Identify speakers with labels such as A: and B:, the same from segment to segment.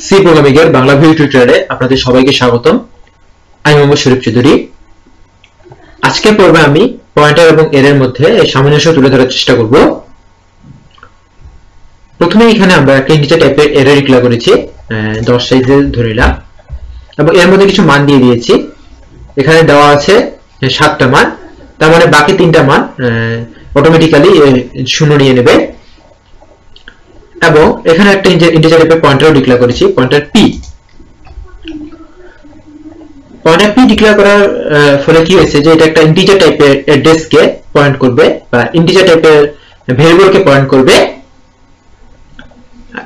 A: C programming এর Bangla video টিউটোরিয়ালে আপনাদের সবাইকে স্বাগতম। আমি মোহাম্মদ শরীফ চৌধুরী। আজকের পর্বে আমি পয়েন্টার এবং এর মধ্যে সামঞ্জস্য তুলে ধরার চেষ্টা করব। প্রথমে এখানে আমরা একটা ইন্টিজার টাইপের এরর ডিক্লেয়ার করেছি 10 সাইজে ধরে নিলাম এবং এর মধ্যে কিছু মান দিয়ে দিয়েছি। এখানে দেওয়া আছে 7টা মান, তার মানে বাকি 3টা মান অটোমেটিক্যালি 0 নিয়ে নেবে। এবং এখানে একটা ইন্টিজার টাইপের পয়েন্টার ডিক্লেয়ার করেছি, pointer P. Pointer P declare করার ফলে কি হয়েছে যে এটা একটা ইন্টিজার টাইপের অ্যাড্রেসকে পয়েন্ট করবে বা ইন্টিজার টাইপের ভেরিয়েবলকে পয়েন্ট করবে।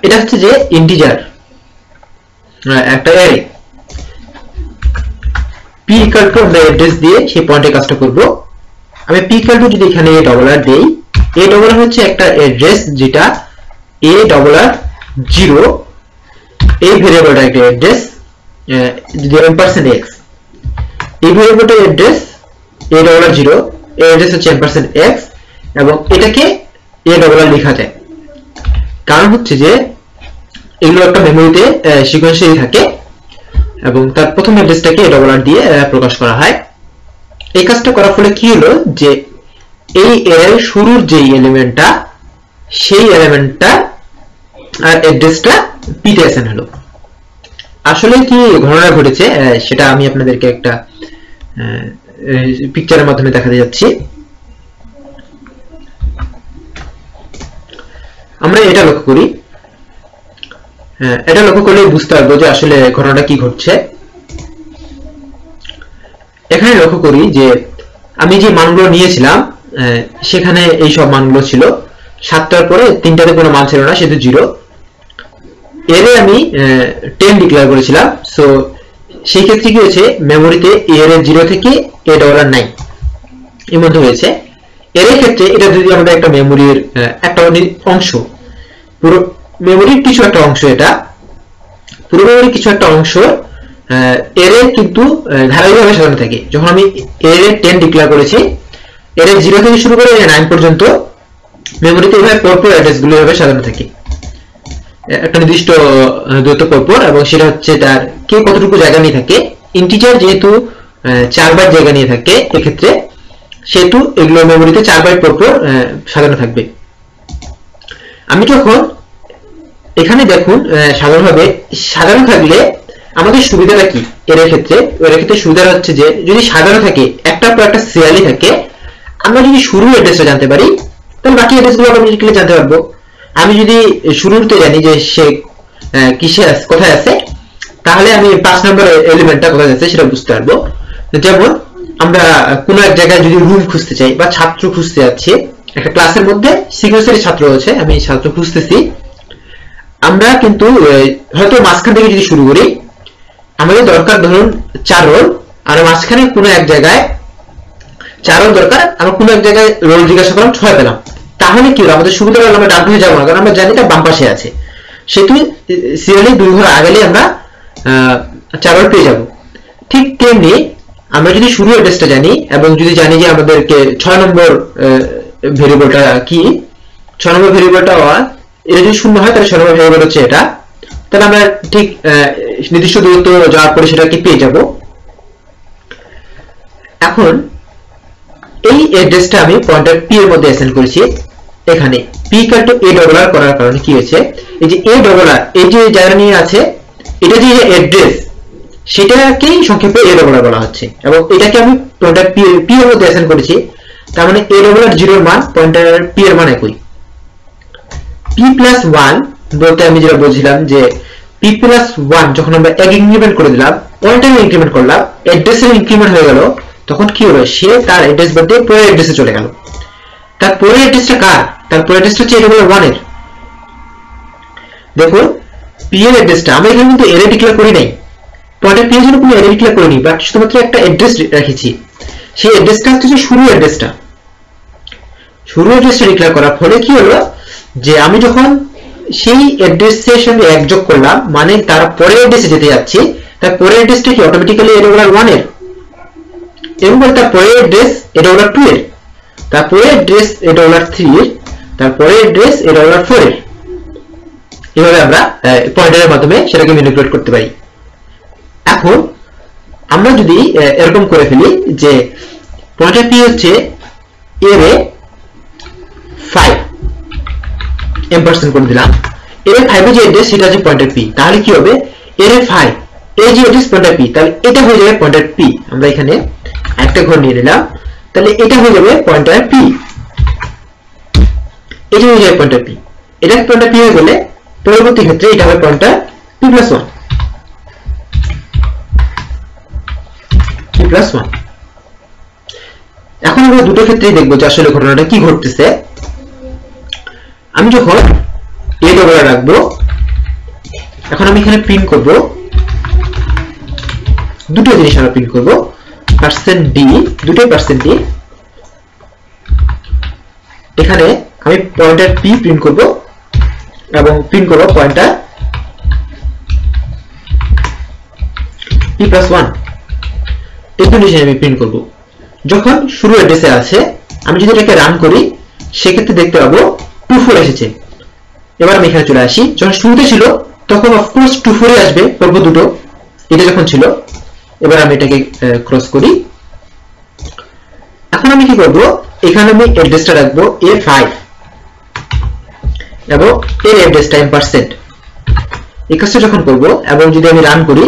A: এটা হচ্ছে যে ইন্টিজার একটা অ্যারে। পি ইকুয়াল টু আমরা অ্যাড্রেস দিয়ে সেই পয়েন্টের কাজটা করব। আমি পি ইকুয়াল টু যদি এখানে এ ডবল আর দেই, এ ডবল আর হচ্ছে একটা অ্যাড্রেস যেটা a ডবলার 0 এই ভেরিয়েবলটা একটা অ্যাড্রেস, যদি %x এই ভেরিয়েবলটার অ্যাড্রেস a ডবলার 0 এর অ্যাড্রেস হচ্ছে %x এবং এটাকে a ডবলার লেখা যায়। কারণ হচ্ছে যে এগুলো একটা মেমরিতে সিকোয়েন্সিয়ালি থাকে এবং তার প্রথম অ্যাড্রেসটাকে a ডবলার দিয়ে প্রকাশ করা হয়। এই কাজটা করার ফলে কি হলো যে এই এর শুরুর যে এলিমেন্টটা সেই এলিমেন্টটা আর অ্যাড্রেসটা পি তে অ্যাসাইন হলো। আসলে কি ঘটনা ঘটেছে সেটা আমি আপনাদেরকে একটা পিকচারের মাধ্যমে দেখাতে যাচ্ছি। আমরা এটা লক্ষ্য করি, এটা লক্ষ্য করলে বুঝতে পারবো যে আসলে ঘটনাটা কি ঘটছে। এখানে লক্ষ্য করি যে আমি যে মানগুলো নিয়েছিলাম সেখানে এই সব মানগুলো ছিল। 7টার পরে 3টাতে কোনো মান ছিল না, শুধু 0। এরে আমি 10 ডিক্লেয়ার করেছিলাম। সো সেই ক্ষেত্রে কি হয়েছে, মেমোরিতে এর 0 থেকে a ডলার 9 এর মধ্যে হয়েছে। এর ক্ষেত্রে এটা যদি আমাদের একটা মেমোরির একটা অংশ, পুরো মেমোরির কিছু একটা অংশ, এটা পুরো মেমোরির কিছু একটা অংশ এর কিন্তু ধারাবাহিকভাবে সাজানো থাকে। যখন আমি এর 10 ডিক্লেয়ার করেছি, এর 0 থেকে শুরু করে 9 পর্যন্ত মেমোরিতে এইভাবে পরপর অ্যাড্রেসগুলো এভাবে সাজানো থাকে একটা নির্দিষ্ট দূরত্ব পরপর, এবং সেটা হচ্ছে তার কে কতটুকু জায়গা নিয়ে থাকে। ইন্টিজার যেহেতু 4 বাইট জায়গা নিয়ে থাকে এক্ষেত্রে, সেহেতু এগুলো মেমোরিতে 4 বাইট পরপর সাজানো থাকবে। আমি যখন এখানে দেখুন সাধারণভাবে সাজানো থাকলে আমাদের সুবিধাটা কি এর ক্ষেত্রে সুবিধাটা হচ্ছে যে যদি সাজানো থাকে একটার পর একটা সিরিয়ালি থাকে, আমরা যদি শুরুর অ্যাড্রেসটা জানতে পারি তাহলে বাকি অ্যাড্রেসগুলো অটোমেটিক্যালি জানতে পারবো। আমি যদি শুরুতে জানি যে সে কিসে কোথায় আছে, তাহলে আমি 5 নম্বর এলিমেন্টটা কোথায় আছে সেটা বুঝতে পারবো। যেমন আমরা কোনো এক জায়গায় যদি রুম খুঁজতে চাই বা ছাত্র খুঁজতে যাচ্ছি, একটা ক্লাসের মধ্যে সিকোয়েন্সিয়ালি ছাত্র আছে, আমি ছাত্র খুঁজতেছি। আমরা কিন্তু হয়তো মাঝখান থেকে যদি শুরু করি, আমাদের দরকার ধরুন 4 রোল, আর মাঝখানে কোনো এক জায়গায় 4 রোল দরকার, আমরা কোনো এক জায়গায় রোল জিজ্ঞাসা করলাম 6 পেলাম। তাহলে কি হলো, আমাদের সুবিধা হলো আমরা ডান পাশে যাবো না, কারণ আমরা জানি এটা বাম পাশে আছে। সেহেতু সিরিয়ালি 2 ঘর আগেলে আমরা 4 রোল পেয়ে যাব। ঠিক তেমনি আমরা যদি শুরু অ্যাড্রেসটা জানি এবং যদি জানি যে আমাদেরকে 6 নম্বর ভেরিয়েবলটা কি, 6 নম্বর ভেরিয়েবলটা এটা যদি 0 হয় তাহলে 6 নম্বর ভেরিয়েবল হচ্ছে এটা, তাহলে আমরা ঠিক নির্দিষ্ট দূরত্ব যাওয়ার পরে সেটাকে পেয়ে যাব। এখন এই অ্যাড্রেসটা আমি পয়েন্টার পি এর মধ্যে অ্যাসাইন করেছি। এখানে পি ইকুয়াল টু a ডবলার করার কারণে কি হয়েছে, এই যে a ডবলার এই যে জায়গা নিয়ে আছে, এটা যে অ্যাড্রেস সেটাকেই সংক্ষেপে a ডবলার বলা হচ্ছে এবং এটাকে আমি পয়েন্টার পি এর মধ্যে অ্যাসাইন করেছি। তার মানে a ডবলার 0 এর মান পয়েন্টার পি এর মান একই। p+1 বলতে আমি যেটা বলছিলাম যে p+1 যখন আমরা এক ইনক্রিমেন্ট করে দিলাম, পয়েন্টারে ইনক্রিমেন্ট করলাম, অ্যাড্রেসের ইনক্রিমেন্ট হয়ে গেল, তখন কি হলো, সে তার অ্যাড্রেস বাদ দিয়ে পরের অ্যাড্রেসে চলে গেল। তার পরের অ্যাড্রেসটা কার, তার পরের অ্যাড্রেসটা হচ্ছে এটা হলো 1 এর। দেখো পি এর অ্যাড্রেসটা আমরা এখানে কিন্তু এরে ডিক্লেয়ার করি নাই, পয়েন্টার পি এর জন্য কোনো এরে ডিক্লেয়ার করিনি, বাট শুধুমাত্র একটা অ্যাড্রেস রেখেছি। সেই অ্যাড্রেসটা হচ্ছে শুরু অ্যাড্রেসটা। শুরু অ্যাড্রেসটা ডিক্লেয়ার করার ফলে কি হলো যে আমি যখন সেই অ্যাড্রেসের সঙ্গে 1 যোগ করলাম, মানে তার পরের অ্যাড্রেসে যেতে যাচ্ছি, তার পরের অ্যাড্রেসটা কি অটোমেটিক্যালি এটা হলো 1 এর, এবং তার পরের অ্যাড্রেস এটা হলো 2 এর, তারপরে অ্যাড্রেস এটা হলো 3 এর, তারপরে অ্যাড্রেস এটা হলো 4 এর। এভাবে আমরা পয়েন্টারের মাধ্যমে সেটাকে ম্যানিপুলেট করতে পারি। এখন আমরা যদি এরকম করে ফেলি যে পয়েন্টার p হচ্ছে এর 5 এম্পারসেন্ট করে দিলাম, এর 5 এর যে অ্যাড্রেস সেটা হচ্ছে পয়েন্টার p, তাহলে কি হবে এর 5 এই যে অ্যাড্রেস পয়েন্টার p, তাহলে এটা হয়ে যাবে পয়েন্টার p। আমরা এখানে একটা ঘর নিয়ে নিলাম, তাহলে এটা হয়ে যাবে পয়েন্টার p, এটা হয়ে যাবে পয়েন্টার p। এটা পয়েন্টার p হয়ে গেলে পরবর্তী ক্ষেত্রে এটা হবে পয়েন্টার p+1 p+1। এখন আমরা দুটো ক্ষেত্রেই দেখবো যে আসলে ঘটনাটা কি ঘটতেছে। আমি যখন a ডবল রাখবো, এখন আমি এখানে প্রিন্ট করব দুটো জিনিস, আমরা প্রিন্ট করব %d, দুটোই %d। এখানে আমি পয়েন্টার p প্রিন্ট করব এবং প্রিন্ট করব পয়েন্টার p+1, এই দুটো জিনিস আমি প্রিন্ট করব। যখন শুরু অ্যাড্রেসে আছে, আমি যদি এটাকে রান করি সেক্ষেত্রে দেখতে পাবো 24 এসেছে। এবার আমি এখানে চলে আসি, যখন শুরুতে ছিল তখন অফকোর্স 24 আসবে পর্ব দুটো, এটা যখন ছিল। এবার আমি এটাকে ক্রস করি। এখন আমি কি করব, এখানে আমি অ্যাড্রেসটা রাখবো A5 এবং এর অ্যাড্রেসটা %। এই কাজটা যখন করব এবং যদি আমি রান করি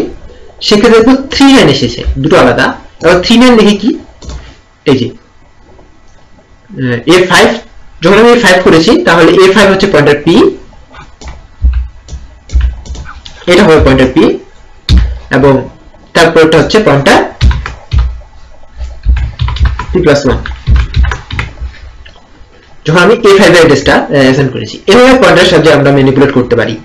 A: সেক্ষেত্রে দেখবো 39 এসেছে, দুটো আলাদা। এবং 39 লিখে কি এই যে A5, যখন আমি A5 করেছি তাহলে A5 হচ্ছে পয়েন্টার p, এটা হবে পয়েন্টার p এবং তারপরটা হচ্ছে পয়েন্টার p+1, যখন আমি A5 এর অ্যাড্রেসটা অ্যাসাইন করেছি। এভাবে পয়েন্টারের সাহায্যে আমরা ম্যানিপুলেট করতে পারি।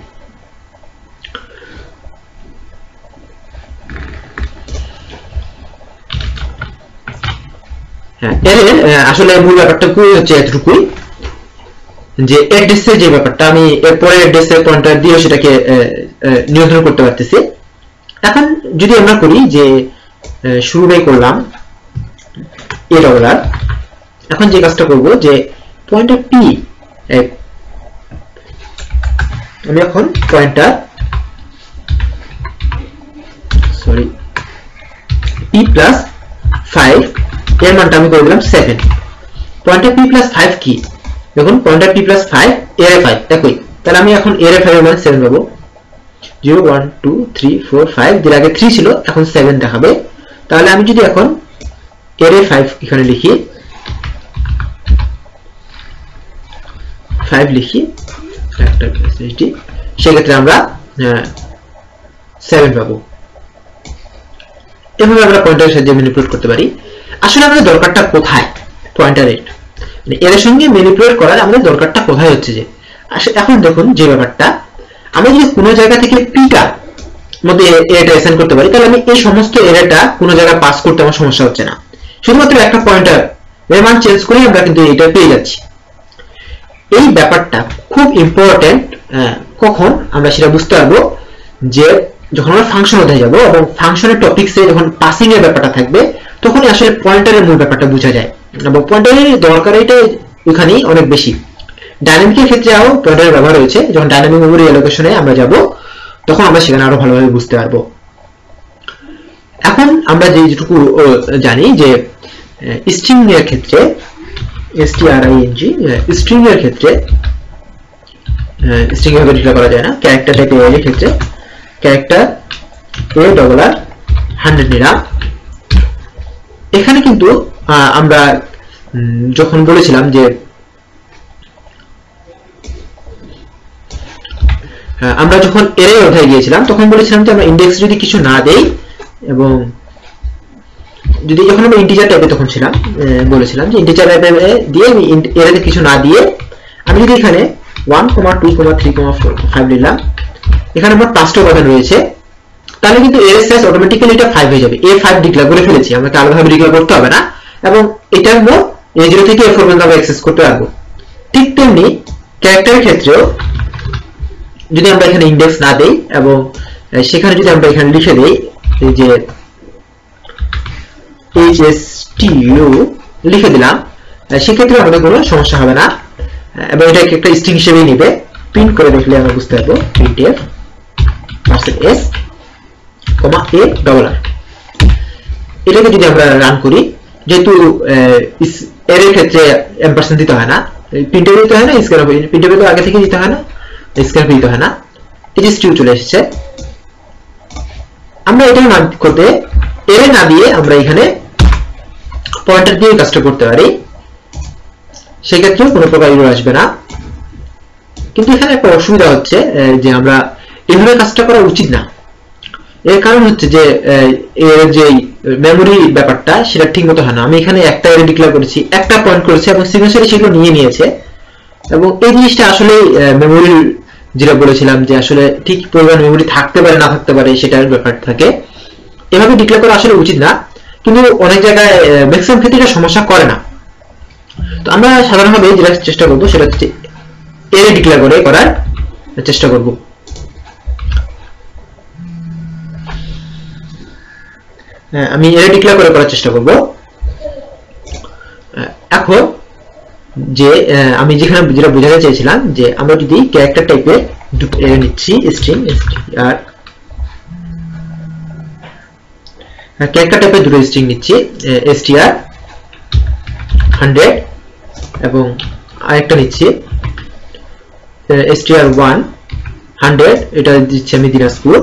A: আসলে মূল ব্যাপারটা হচ্ছে এতটুকুই যে অ্যাড্রেসের যে ব্যাপারটা, আমি এরপরে অ্যাড্রেসের পয়েন্টার দিয়ে সেটাকে নিয়ন্ত্রণ করতে পারতেছি। এখন যদি আমরা করি যে শুরুটাই করলাম a ডলার, এখন যে কাজটা করব যে পয়েন্টার p, আমি এখন পয়েন্টার p+5 এর মানটা আমি করে দিলাম 7। পয়েন্টার p+5 কি, দেখুন পয়েন্টার p+5 এর 5 একই, তাহলে আমি এখন এর 5 এর মান 7 পাবো। 0 1 2 3 4 5, এর আগে 3 ছিল এখন 7 দেখাবে। তাহলে আমি যদি এখন এর 5 এখানে লিখি, 5 লিখি একটা এসএসডি, সেক্ষেত্রে আমরা 7 পাবো। এভাবে আমরা পয়েন্টারের সাহায্যে ম্যানিপুলেট করতে পারি। আসলে আমাদের দরকারটা কোথায় পয়েন্টারের, মানে এর সঙ্গে ম্যানিপুলেট করার আমাদের দরকারটা কোথায় হচ্ছে যে এখন দেখুন যে ব্যাপারটা, আমি যদি কোনো জায়গা থেকে পিটা মধ্যে এরাটা অ্যাসাইন করতে পারি, তাহলে আমি এই সমস্ত এরাটা কোনো জায়গায় পাস করতে আমার সমস্যা হচ্ছে না। শুধুমাত্র একটা পয়েন্টার এর মান চেঞ্জ করে আমরা কিন্তু এটা পেয়ে যাচ্ছি। এই ব্যাপারটা খুব ইম্পর্টেন্ট। কখন আমরা সেটা বুঝতে পারবো, যে যখন আমরা ফাংশন অধ্যায়ে যাব এবং ফাংশনের টপিকসে যখন পাসিং এর ব্যাপারটা থাকবে তখনই আসলে পয়েন্টারের মূল ব্যাপারটা বোঝা যায় এবং পয়েন্টারের দরকার এটা ওখানেই অনেক বেশি। ডাইনামিকের ক্ষেত্রেও পয়েন্টারের ব্যবহার রয়েছে, যখন ডাইনামিক মেমরি অ্যালোকেশনে আমরা যাব তখন আমরা সেখানে আরো ভালোভাবে বুঝতে পারবো। এখন আমরা যেটুকু জানি যে স্ট্রিং এর ক্ষেত্রে স্ট্রিং এর ক্ষেত্রে স্ট্রিং ভাবে ডিক্লেয়ার করা যায় না, ক্যারেক্টার টাইপ এর ক্ষেত্রে ক্যারেক্টার $100 নিলাম। এখানে কিন্তু আমরা যখন বলেছিলাম যে আমরা যখন এর অধ্যায়ে গিয়েছিলাম তখন বলেছিলাম যে আমরা ইন্ডেক্স যদি কিছু না দেই এবং যদি যখন আমরা ইন্টিজার টাইপে তখন ছিলাম বলেছিলাম যে ইন্টিজার টাইপে দিয়ে আমি এরতে কিছু না দিয়ে আমি যদি এখানে 1 2 3 4 5 নিলাম, এখানে আমার 5টা উপাদান রয়েছে, তাহলে কিন্তু এর সাইজ অটোমেটিক্যালি এটা 5 হয়ে যাবে। A5 ডিক্লেয়ার করে ফেলেছি, আমাকে আলাদাভাবে ডিক্লেয়ার করতে হবে না এবং এটা আমরা A0 থেকে A4 পর্যন্ত আমরা অ্যাক্সেস করতে পারবো। ঠিক তেমনি ক্যারেক্টারের ক্ষেত্রেও যদি আমরা এখানে ইন্ডেক্স না দেই এবং সেখানে যদি আমরা এখানে লিখে দেই যে HSTU লিখে দিলাম, সেক্ষেত্রে আমাদের কোনো সমস্যা হবে না এবং এটা একটা স্ট্রিং হিসেবেই নেবে। প্রিন্ট করে দেখলে আমরা বুঝতে পারবো printf %s, a $r। এটাকে যদি আমরা রান করি, যেহেতু এর ক্ষেত্রে এম্পারসেন্ট দিতে হয় না, প্রিন্টএ দিতে হয় না, প্রিন্টএ তো আগে থেকে দিতে হয় না, স্ক্যানএ দিতে হয় না, এই যে স্ট্রিং চলে এসেছে। আমরা এটা না করতে এর না দিয়ে আমরা এখানে পয়েন্টার দিয়ে কাজটা করতে পারি, সেই ক্ষেত্রে কোনো প্রকার এরর আসবে না। কিন্তু এখানে একটা অসুবিধা হচ্ছে যে আমরা এভাবে কাজটা করা উচিত না। এর কারণ হচ্ছে যে এর যে মেমোরি ব্যাপারটা সেটা ঠিক মতো হয় না। আমি এখানে একটা এরে ডিক্লেয়ার করেছি, একটা পয়েন্ট করেছি এবং সিগনেচারে সেগুলো নিয়ে নিয়েছে, এবং এই জিনিসটা আসলে মেমোরি যেটা বলেছিলাম যে আসলে ঠিক পরিমাণ মেমোরি থাকতে পারে না থাকতে পারে সেটার ব্যাপার থাকে। এভাবে ডিক্লেয়ার করা আসলে উচিত না, কিন্তু অনেক জায়গায় ম্যাক্সিমাম ক্ষেত্রে এটা সমস্যা করে না। তো আমরা সাধারণভাবে যেটা চেষ্টা করবো সেটা হচ্ছে এরে ডিক্লেয়ার করে করার চেষ্টা করব। আমি এরে ডিক্লেয়ার করে করার চেষ্টা করব। এখন যে আমি যেখানে যেটা বোঝাতে চাইছিলাম যে আমরা যদি ক্যারেক্টার টাইপের দুটো এরে নিচ্ছি, স্ট্রিং আর ক্যারেক্টার টাইপের দুটো স্ট্রিং নিচ্ছি, str 100 এবং আরেকটা নিচ্ছি str1 100, এটা দিচ্ছি আমি দিনাজপুর।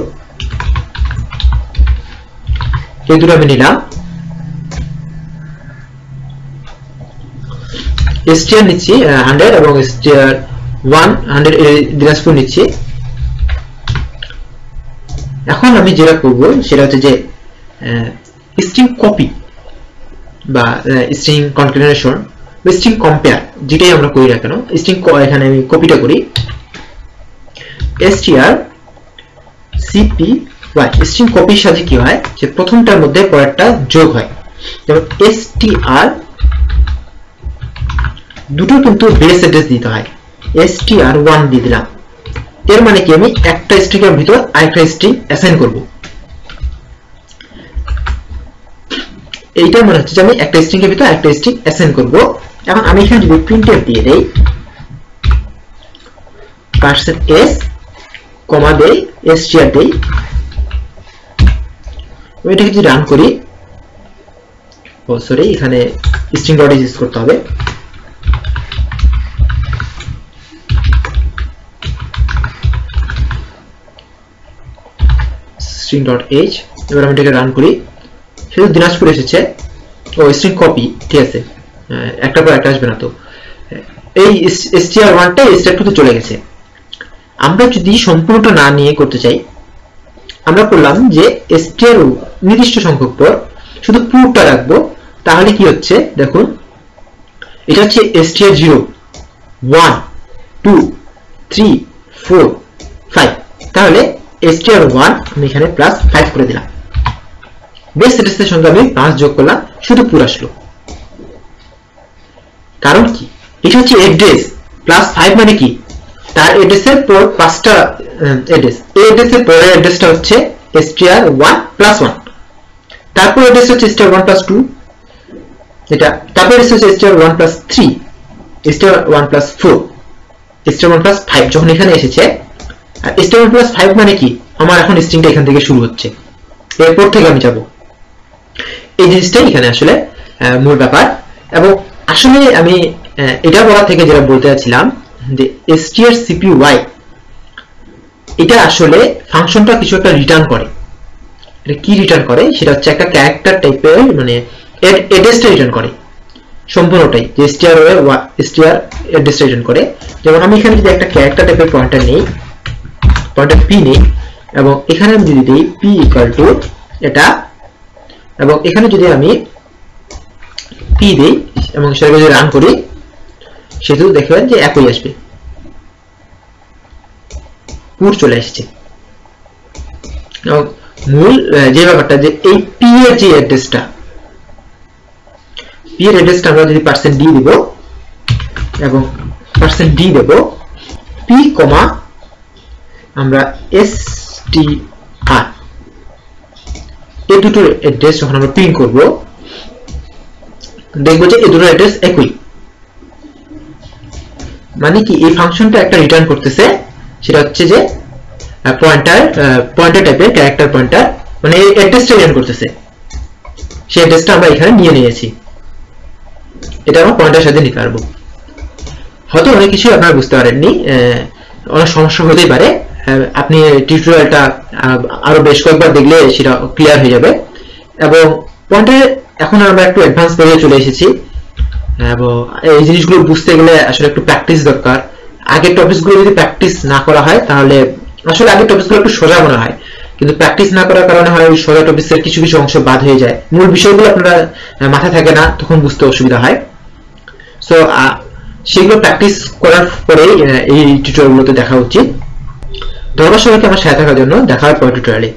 A: এই দুটো আমি নিলাম। str নিচ্ছি 100 এবং str1 100 দিনাজপুর নিচ্ছি। এখন আমি যেটা করব সেটা হচ্ছে যে স্ট্রিং কপি বা স্ট্রিং কনক্যাটেনেশন বা স্ট্রিং কম্পেয়ার যেটাই আমরা করি না কেন, স্ট্রিং এখানে আমি কপিটা করি str cpy। স্ট্রিং কপির সাথে কি হয় যে প্রথমটার মধ্যে পরেরটা যোগ হয়, যেমন str দুটো কিন্তু বেস অ্যাড্রেস দিতে হয়, str1 দিয়ে দিলাম। এর মানে কি আমি একটা স্ট্রিং এর ভিতর আরেকটা স্ট্রিং অ্যাসাইন করব। এইটা মনে হচ্ছে যে আমি একটা স্ট্রিং এর ভিতর আরেকটা স্ট্রিং অ্যাসাইন করব। এখন আমি এখানে যদি প্রিন্টএফ দিয়ে দেই %s কমা দেই str দেই, এটাকে যদি রান করি, সরি এখানে স্ট্রিং ডট ইউজ করতে হবে, string.h। এবার আমি এটাকে রান করি, শুধু দিনাজপুর এসেছে, ও স্ট্রিং কপি, ঠিক আছে, একটা পর একটা আসবে না। তো এই str1 টা str2 তে চলে গেছে। আমরা যদি সম্পূর্ণটা না নিয়ে করতে চাই, আমরা করলাম যে str নির্দিষ্ট সংখ্যক পর শুধু পুরোটা রাখবো, তাহলে কি হচ্ছে দেখুন, এটা হচ্ছে str0 1 2 3 4 5, তাহলে str1 আমি এখানে +5 করে দিলাম, বেস অ্যাড্রেসের সঙ্গে আমি 5 যোগ করলাম, শুধু পুরো আসলো। কারণ কি, এটা হচ্ছে অ্যাড্রেস, +5 মানে কি তার অ্যাড্রেসের পর 5টা অ্যাড্রেস, এই অ্যাড্রেসের পরের অ্যাড্রেসটা হচ্ছে str1 +1, তারপর অ্যাড্রেস হচ্ছে str1 +2, এটা তারপর অ্যাড্রেস হচ্ছে str1 +3, str1 +4, str1 +5 যখন এখানে এসেছে। আর str1 +5 মানে কি, আমার এখন স্ট্রিংটা এখান থেকে শুরু হচ্ছে, এরপর থেকে আমি যাব। এই জিনিসটাই এখানে আসলে মূল ব্যাপার। এবং আসলে আমি এটা বলা থেকে যেটা বলতে চাচ্ছিলাম যে strcpy এটা আসলে ফাংশনটা কিছু একটা রিটার্ন করে। এটা কি রিটার্ন করে সেটা হচ্ছে একটা ক্যারেক্টার টাইপের, মানে অ্যাড্রেসটা রিটার্ন করে সম্পূর্ণটাই, যে str অ্যাড্রেসটা রিটার্ন করে। যেমন আমি এখানে যদি একটা ক্যারেক্টার টাইপের পয়েন্টার নেই, পয়েন্টার p নেই, এবং এখানে আমি যদি দিই p = এটা, এবং এখানে যদি আমি p দেই এবং সেটাকে যদি রান করি, সেটাও দেখবেন যে একই আসবে, পুরো চলে আসছে। এবং মূল যে ব্যাপারটা যে এই p এর যে অ্যাড্রেসটা, p এর অ্যাড্রেসটা আমরা যদি %d দেব এবং %d দেব p, আমরা str, এই দুটো অ্যাড্রেস যখন আমরা প্রিন্ট করব, দেখব যে এই দুটো অ্যাড্রেস একই। মানে কি এই ফাংশনটা একটা রিটার্ন করতেছে, সেটা হচ্ছে যে পয়েন্টার টাইপের ক্যারেক্টার পয়েন্টার, মানে এই অ্যাড্রেসটা রিটার্ন করতেছে, সেই অ্যাড্রেসটা আমরা এখানে নিয়ে নিয়েছি, এটা আমরা পয়েন্টার সাথে নিতে পারবো। হয়তো অনেক কিছু আপনারা বুঝতে পারেননি, অনেক সমস্যা হতেই পারে, আপনি টিউটোরিয়ালটা আরো বেশ কয়েকবার দেখলে সেটা ক্লিয়ার হয়ে যাবে। এবং পয়েন্টার এখন আমরা একটু অ্যাডভান্স পর্যায়ে চলে এসেছি, এবং এই জিনিসগুলো বুঝতে গেলে আসলে একটু প্র্যাকটিস দরকার। আগের টপিকসগুলো যদি প্র্যাকটিস না করা হয় তাহলে আসলে আগের টপিকসগুলো একটু সোজা মনে হয়, কিন্তু প্র্যাকটিস না করার কারণে হয় ওই সোজা টপিকসের কিছু কিছু অংশ বাদ হয়ে যায়, মূল বিষয়গুলো আপনারা মাথায় থাকে না, তখন বুঝতে অসুবিধা হয়। সো সেগুলো প্র্যাকটিস করার পরেই এই টিউটোরিয়ালগুলোতে দেখা উচিত। ধন্যবাদ সবাইকে আমার সাথে থাকার জন্য, দেখা হয় পরের টিউটোরিয়ালে।